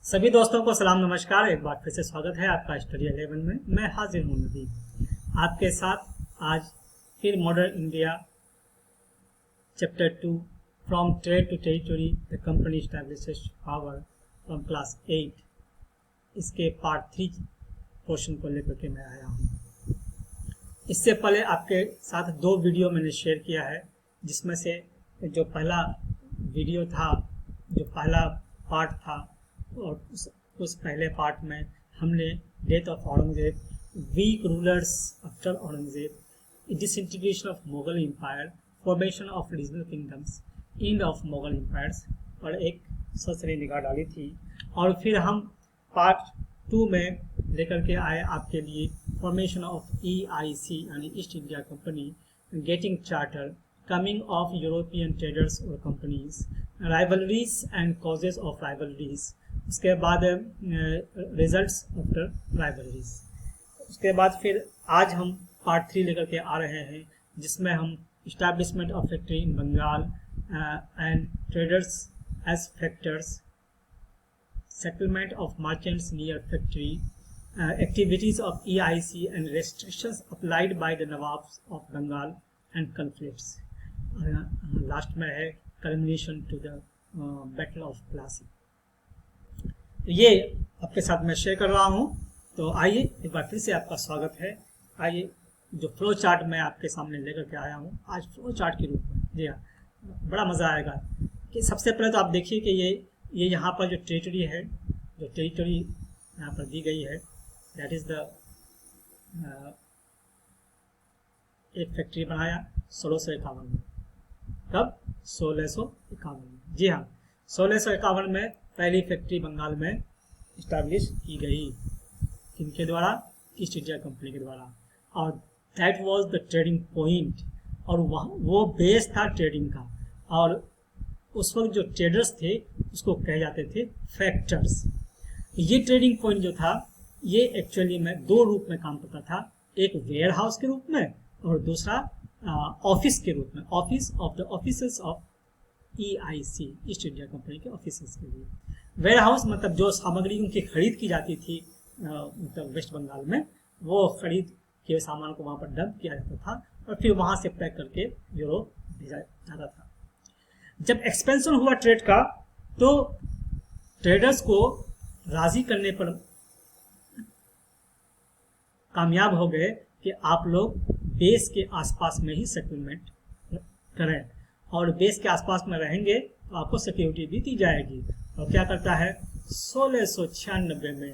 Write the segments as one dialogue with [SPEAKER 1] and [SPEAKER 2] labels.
[SPEAKER 1] सभी दोस्तों को सलाम नमस्कार। एक बार फिर से स्वागत है आपका स्टडी 11 में। मैं हाजिर हूँ नदी आपके साथ आज फिर modern India chapter 2 from trade to territory the company establishes power from class 8 इसके पार्ट 3 पोर्शन को लेकर के मैं आया हूँ। इससे पहले आपके साथ 2 वीडियो मैंने शेयर किया है, जिसमें से जो पहला वीडियो था, जो पहला पार्ट था, और उस पहले पार्ट में हमने death of Aurangzeb, weak rulers after Aurangzeb, disintegration of Mughal empire, formation of regional kingdoms, end of Mughal empires पर एक ससरी निगाह डाली थी। और फिर हम पार्ट 2 में लेकर के आए आपके लिए फॉर्मेशन ऑफ EIC यानी East India Company, getting charter, coming of European traders और companies, rivalries and causes of rivalries, उसके बाद रिजल्ट्स आफ्टर राइवलरीज। उसके बाद फिर आज हम पार्ट 3 लेकर के आ रहे हैं, जिसमें हम establishment of factory in Bengal and traders as factors, settlement of merchants near factory, activities of EIC and restrictions applied by the nawabs of Bengal and conflicts. Last में है culmination to the battle of Plassey. तो ये आपके साथ मैं शेयर कर रहा हूँ। तो आइए एक बार फिर से आपका स्वागत है। आइए जो फ्लो चार्ट मैं आपके सामने लेकर के आया हूँ आज फ्लो चार्ट के रूप में। जी हाँ, बड़ा मज़ा आएगा कि सबसे पहले तो आप देखिए कि ये यहाँ पर जो टेरिटरी है, जो टेरिटरी यहाँ पर दी गई है, दैट इज़ द एक फैक्ट्री बनाया 1651 में। कब? 1651 में। जी हाँ, 1651 में पहली फैक्ट्री बंगाल में इस्टेब्लिश की गई। किनके द्वारा? ईस्ट इंडिया कंपनी के द्वारा। और that was the trading point, और वह वो बेस था ट्रेडिंग का। और उस वक्त जो ट्रेडर्स थे उसको कहे जाते थे फैक्टर्स। ये ट्रेडिंग पॉइंट जो था ये एक्चुअली में 2 रूप में काम करता था, एक वेयर हाउस के रूप में और दूसरा ऑफिस के रूप में, office of the officers of EIC east India company के ऑफिसर्स के लिए। वेयर हाउस मतलब जो सामग्री उनकी खरीद की जाती थी मतलब वेस्ट बंगाल में, वो खरीद के सामान को वहाँ पर डंप किया जाता था और फिर वहाँ से पैक करके यूरोप भेजा जाता था। जब एक्सपेंशन हुआ ट्रेड का, तो ट्रेडर्स को राजी करने पर कामयाब हो गए कि आप लोग बेस के आसपास में ही सेटलमेंट करें, और बेस के आसपास में रहेंगे तो आपको सिक्योरिटी भी दी जाएगी। और क्या करता है, 1696 में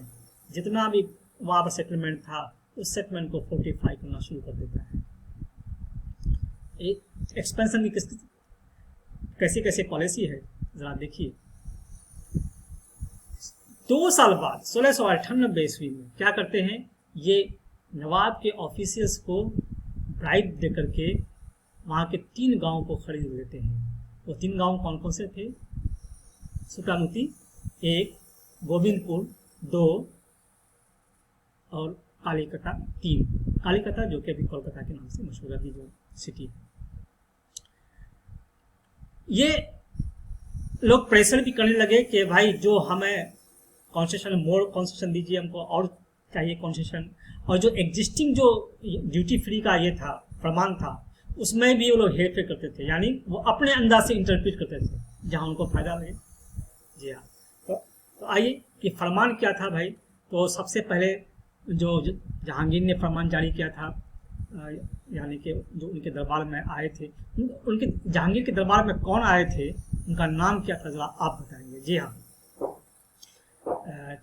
[SPEAKER 1] जितना भी वहाँ पर सेटलमेंट था उस सेटलमेंट को फोर्टिफाई करना शुरू कर देता है। एक्सपेंशन की कैसी कैसी पॉलिसी है जरा देखिए। 2 साल बाद 1698 ईस्वी में क्या करते हैं, ये नवाब के ऑफिसर्स को ब्राइब दे करके वहाँ के 3 गांव को खरीद लेते हैं। वो 3 गांव कौन कौन से थे? सुल्तानुती 1, गोविंदपुर 2 और कालीकटा 3। कालीकटा जो कि अभी कोलकाता के नाम से मशहूर है, जो सिटी है। ये लोग प्रेशर भी करने लगे कि भाई जो हमें कॉन्सेशन, मोर कॉन्सेशन दीजिए, हमको और चाहिए कॉन्सेशन। और जो एग्जिस्टिंग जो ड्यूटी फ्री का ये था प्रमाण था, उसमें भी वो लोग हेरफेर करते थे, यानी वो अपने अंदाज से इंटरप्रेट करते थे जहां उनको फायदा लगे। जी हाँ, तो आइए कि फरमान क्या था भाई। तो सबसे पहले जो जहांगीर ने फरमान जारी किया था, यानी कि जो उनके दरबार में आए थे, उनके जहांगीर के दरबार में कौन आए थे, उनका नाम क्या था, जरा आप बताएंगे। जी हाँ,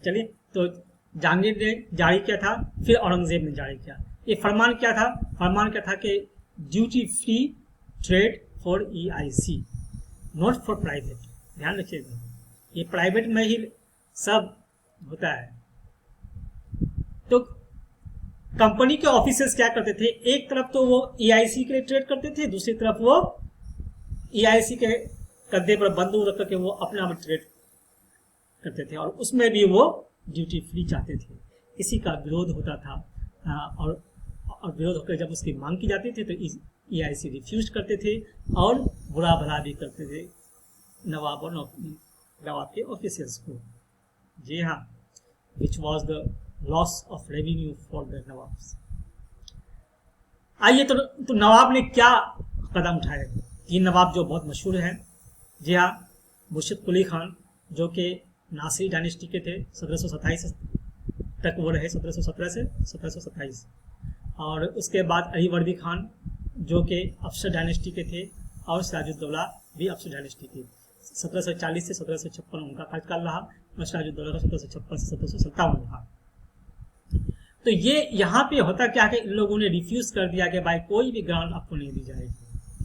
[SPEAKER 1] चलिए, तो जहांगीर ने जारी किया था, फिर औरंगजेब ने जारी किया। ये फरमान क्या था? फरमान क्या था कि duty free trade for EIC, not for private. ध्यान रखिएगा, ये प्राइवेट में ही सब होता है। तो कंपनी के ऑफिसर्स क्या करते थे, एक तरफ तो वो EIC के लिए ट्रेड करते थे, दूसरी तरफ वो EIC के कंधे पर बंदूक रख करके वो अपना ट्रेड करते थे, और उसमें भी वो ड्यूटी फ्री चाहते थे। इसी का विरोध होता था, और विरोध होकर जब उसकी मांग की जाती थी तो EIC रिफ्यूज करते थे और बुरा भला भी करते थे नवाब और नवाब के ऑफिसर्स को। जी हाँ, which was the loss of revenue for the nawabs. आइए तो नवाब ने क्या कदम उठाए। 3 नवाब जो बहुत मशहूर हैं। जी हाँ, मुर्शिद कुली खान जो कि नासिरी डायनेस्टी के थे, 1727 तक वो रहे, 1717 से 1727। और उसके बाद अली वर्दी खान जो कि अफसर डायनेस्टी के थे, और सिराजुद्दौला भी अफसर डायनेस्टी के। 1740 से 1756 उनका कार्यकाल रहा, और सिराजुद्दौला का 1756 से 1757 रहा। तो ये यहाँ पे होता क्या कि इन लोगों ने रिफ्यूज कर दिया कि भाई कोई भी ग्रांट आपको नहीं दी जाएगी,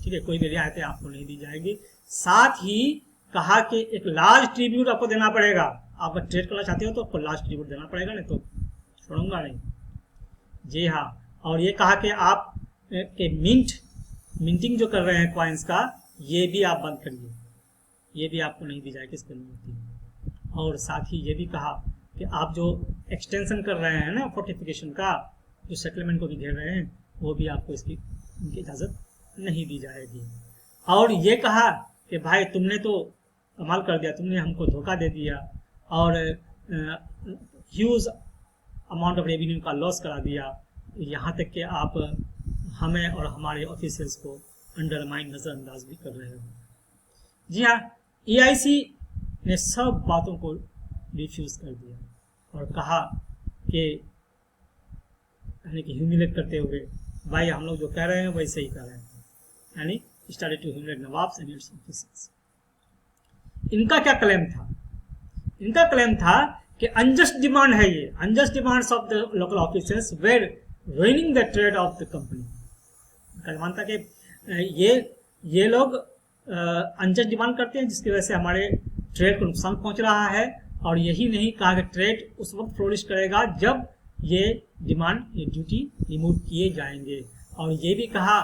[SPEAKER 1] ठीक है, कोई भी रियायतें आपको नहीं दी जाएगी। साथ ही कहा कि एक लार्ज ट्रिब्यूट आपको देना पड़ेगा। आप अगर ट्रेड करना चाहते हो तो आपको लार्ज ट्रिब्यूट देना पड़ेगा, नहीं तो छोड़ूंगा नहीं। जी हाँ, और ये कहा कि आप के मिंटिंग जो कर रहे हैं कॉइन्स का, ये भी आप बंद करिए, ये भी आपको नहीं दी जाएगी इसकी अनुमति। और साथ ही ये भी कहा कि आप जो एक्सटेंशन कर रहे हैं ना फोर्टिफिकेशन का, जो सेटलमेंट को भी घेर रहे हैं, वो भी आपको इसकी उनकी इजाज़त नहीं दी जाएगी। और ये कहा कि भाई तुमने तो कमाल कर दिया, तुमने हमको धोखा दे दिया और ह्यूज अमाउंट ऑफ रेवेन्यू का लॉस करा दिया, यहाँ तक कि आप हमें और हमारे ऑफिसर्स को अंडरमाइन, नज़रअंदाज भी कर रहे हो। जी हाँ, EIC ने सब बातों को रिफ्यूज कर दिया और कहा कि यानी कि ह्यूमिलेट करते हुए, भाई हम लोग जो कह रहे हैं वैसे ही कर रहे हैं, यानी started to humiliate nawabs and its officers. इनका क्या क्लेम था? इनका क्लेम था कि अनजस्ट डिमांड है, ये unjust demands of the local officers were ruining the trade of the company. इनका मानता कि ये लोग अनजस्ट डिमांड करते हैं जिसकी वजह से हमारे ट्रेड को नुकसान पहुंच रहा है। और यही नहीं कहा कि ट्रेड उस वक्त फ्लोरिश करेगा जब ये डिमांड, ये ड्यूटी रिमूव किए जाएंगे। और ये भी कहा,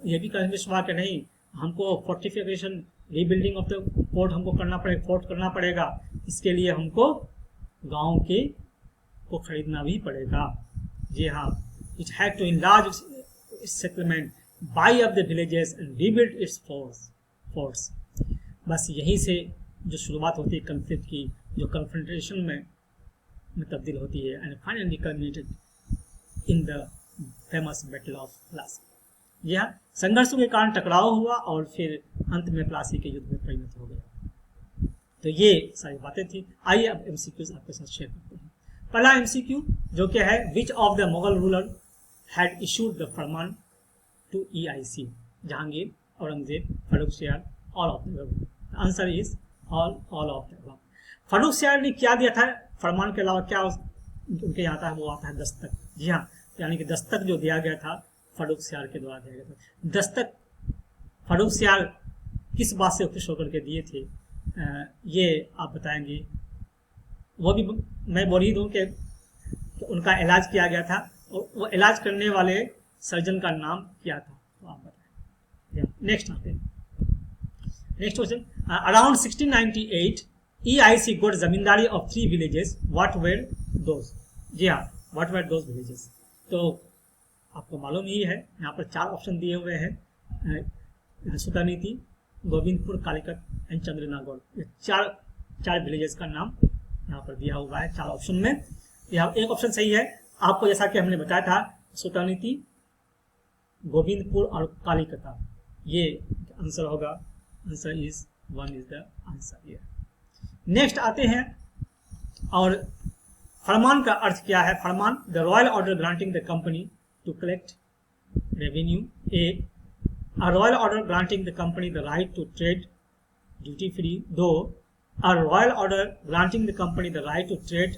[SPEAKER 1] ये भी विश्वास कि नहीं, हमको fortification, rebuilding of the fort हमको करना पड़ेगा, फोर्ट करना पड़ेगा। इसके लिए हमको गांव के को खरीदना भी पड़ेगा। जी हाँ, it had to enlarge settlement, buy up the villages and rebuild its forts. बस यहीं से जो शुरुआत होती है कन्फ्लिक्ट की, जो कन्फ्रंटेशन में तब्दील होती है, and finally culminated in the famous battle of Plassey. जी हाँ, संघर्षों के कारण टकराव हुआ और फिर अंत में प्लासी के युद्ध में परिणत हो गया। तो ये सारी बातें थी। आइए अब MCQs आपके साथ शेयर करते हैं। पहला MCQ जो क्या है, which of the Mughal ruler had issued the farman to EIC? Jahangir, Aurangzeb, Farrukhsiyar, all of the answer is all of the. Farrukhsiyar ने क्या दिया था फरमान के अलावा? क्या उनके यहाँ आता है, वो आता है दस्तक। जी हाँ, यानी कि दस्तक जो दिया गया था फर्रुखसियार के द्वारा दिया गया था। दस्तक फर्रुखसियार किस बात से खुश होकर के दिए थे, ये आप बताएंगे। वो भी मैं बोल ही दूँ कि उनका इलाज किया गया था, और वो इलाज करने वाले सर्जन का नाम क्या था, तो आप बताएं। नेक्स्ट आते हैं, next question. Around 1698 EIC got zamindari of 3 villages, what were those? जी हाँ, व्हाट वेर दोज विलेजेस? तो आपको मालूम ही है, यहाँ पर 4 ऑप्शन दिए हुए हैं, सुतानीति, गोविंदपुर, कालीकट एंड चंद्रनागौर। ये चार विलेजेस का नाम यहाँ पर दिया हुआ है 4 ऑप्शन में। यहाँ एक ऑप्शन सही है आपको, जैसा कि हमने बताया था, सुतानीति, गोविंदपुर और कालीकटा, ये आंसर होगा। Answer is 1 is the answer here. Next आते हैं, और फरमान का अर्थ क्या है? Farman, the royal order granting the company to collect revenue. A royal order granting the company the right to trade duty free, though a royal order granting the company the right to trade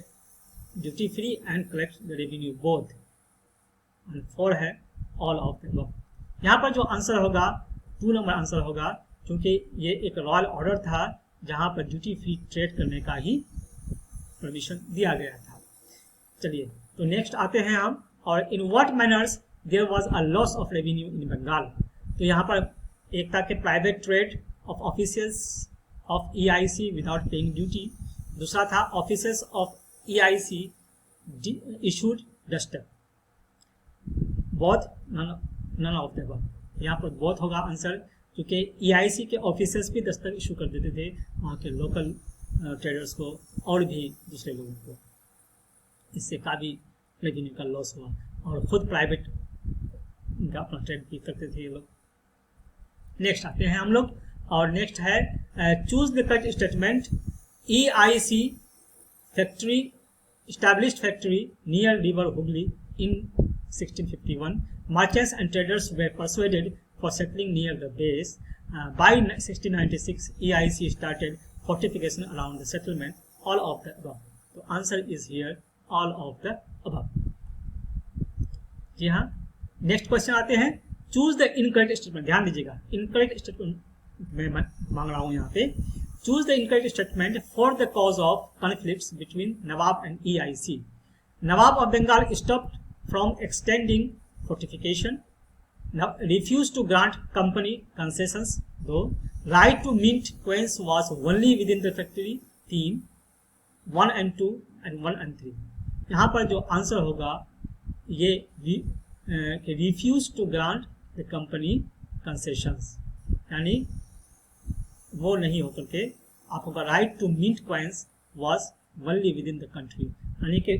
[SPEAKER 1] duty free and collect the revenue both. And 4 है all of the above। यहाँ पर जो answer होगा 2 number answer होगा, क्योंकि ये एक royal order था जहाँ पर ड्यूटी फ्री ट्रेड करने का ही परमिशन दिया गया था। चलिए, तो नेक्स्ट आते हैं हम, और in what manners there was a loss of revenue in Bengal. तो यहाँ पर एक था कि private trade of officers of EIC without paying duty, दूसरा था officers of EIC issued dastak. Both, none of the above. यहाँ पर बोथ होगा आंसर, क्योंकि EIC के ऑफिसर्स भी दस्तक इशू कर देते थे वहाँ के लोकल ट्रेडर्स को और भी दूसरे लोगों को। इससे काफ़ी रेवेन्यू का लॉस हुआ और खुद प्राइवेट इनका अपना ट्रेड भी करते थे ये लोग। नेक्स्ट आते हैं हम लोग, और नेक्स्ट है choose the correct statement. EIC factory established factory near river Hooghly in 1651. Merchants and traders were persuaded for settling near the base. By 1696, EIC started fortification around the settlement. All of the above. So answer is here, all of the above. जी हाँ, next question आते हैं। Choose the incorrect statement. ध्यान दीजिएगा, incorrect statement मैं मांग रहा हूँ यहाँ पे। Choose the incorrect statement for the cause of conflicts between Nawab and EIC. Nawab of Bengal stopped from extending fortification, refused to grant company concessions, though right to mint coins was only within the factory team 1 and 2 and 1 and 3. यहाँ पर जो answer होगा ये refuse to grant the company concessions, यानी वो नहीं होकर के आपका right to mint coins was only within the country, यानी कि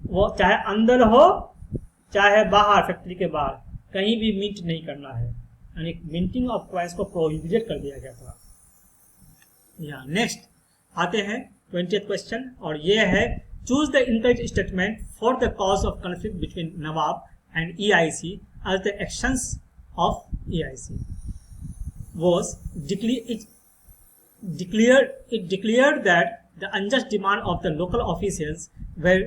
[SPEAKER 1] वो चाहे अंदर हो चाहे बाहर, फैक्ट्री के बाहर कहीं भी मिंट नहीं करना है, यानी मिंटिंग ऑफ कॉइन्स को प्रोहिबिटेड कर दिया गया था। यहाँ नेक्स्ट आते हैं 20th क्वेश्चन, और ये है choose the incorrect statement for the cause of conflict between nawab and EIC as the actions of EIC was declared that the unjust demand of the local officials were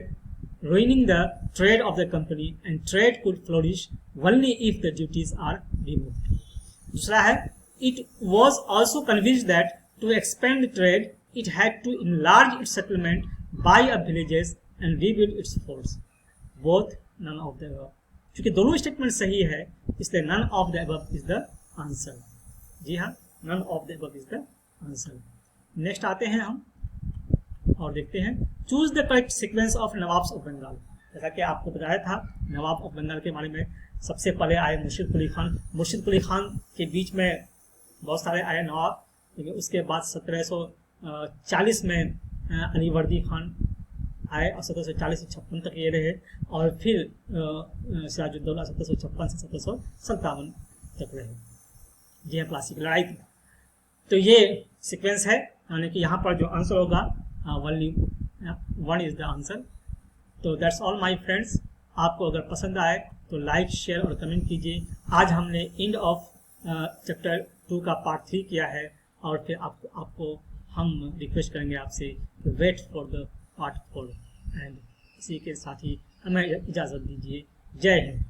[SPEAKER 1] ruining the trade of the company and trade could flourish only if the duties are removed. दूसरा है, it was also convinced that to expand trade it had to enlarge its settlement, buy up villages and rebuild its forts. Both none of the above. क्योंकि दोनों statement सही है इसलिए none of the above is the answer. जी हाँ, none of the above is the answer. Next आते हैं हम और देखते हैं choose the correct sequence of nawabs of Bengal. जैसा कि आपको बताया था नवाब ऑफ बंगाल के बारे में, सबसे पहले आए मुर्शिद कुली खान। मुर्शिद कुली खान के बीच में बहुत सारे आए नवाब, लेकिन उसके बाद 1740 में अलीवर्दी खान आए और 1740 से 56 तक ये रहे, और फिर सिराजुद्दौला 1756 से 1757 तक रहे। जी हाँ, प्लासी की लड़ाई थी। तो ये सीक्वेंस है, यानी कि यहाँ पर जो आंसर होगा ओनली 1 इज द आंसर। तो दैट्स ऑल माय फ्रेंड्स। आपको अगर पसंद आए तो लाइक, शेयर और कमेंट कीजिए। आज हमने एंड ऑफ चैप्टर 2 का पार्ट 3 किया है, और फिर आपको हम रिक्वेस्ट करेंगे आपसे wait for the part 4। And इसी के साथ ही हमें इजाज़त दीजिए। जय हिंद।